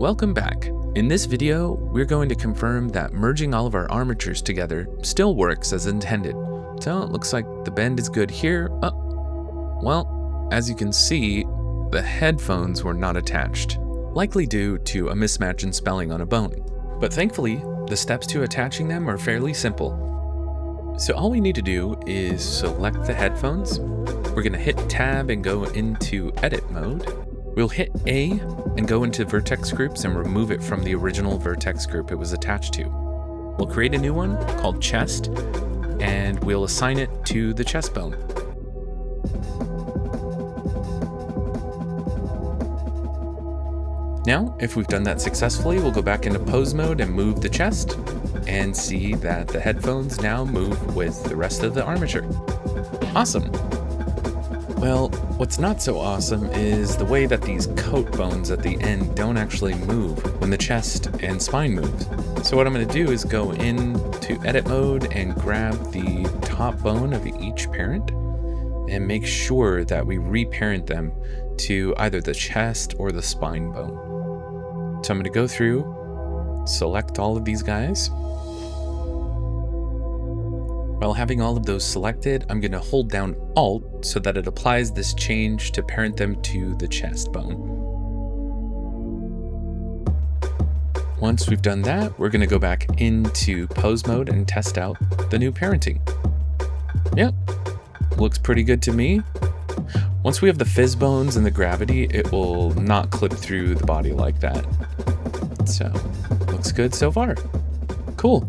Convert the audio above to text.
Welcome back. In this video, we're going to confirm that merging all of our armatures together still works as intended. So it looks like the bend is good here. Well, as you can see, the headphones were not attached, likely due to a mismatch in spelling on a bone. But thankfully, the steps to attaching them are fairly simple. So all we need to do is select the headphones. We're going to hit Tab and go into Edit mode. We'll hit A and go into vertex groups and remove it from the original vertex group it was attached to. We'll create a new one called chest, and we'll assign it to the chest bone. Now, if we've done that successfully, we'll go back into pose mode and move the chest and see that the headphones now move with the rest of the armature. Awesome. Well, what's not so awesome is the way that these coat bones at the end don't actually move when the chest and spine moves. So what I'm going to do is go into edit mode and grab the top bone of each parent and make sure that we reparent them to either the chest or the spine bone. So I'm going to go through, select all of these guys. While having all of those selected, I'm going to hold down Alt so that it applies this change to parent them to the chest bone. Once we've done that, we're going to go back into pose mode and test out the new parenting. Yep, looks pretty good to me. Once we have the fizz bones and the gravity, it will not clip through the body like that. So, looks good so far. Cool.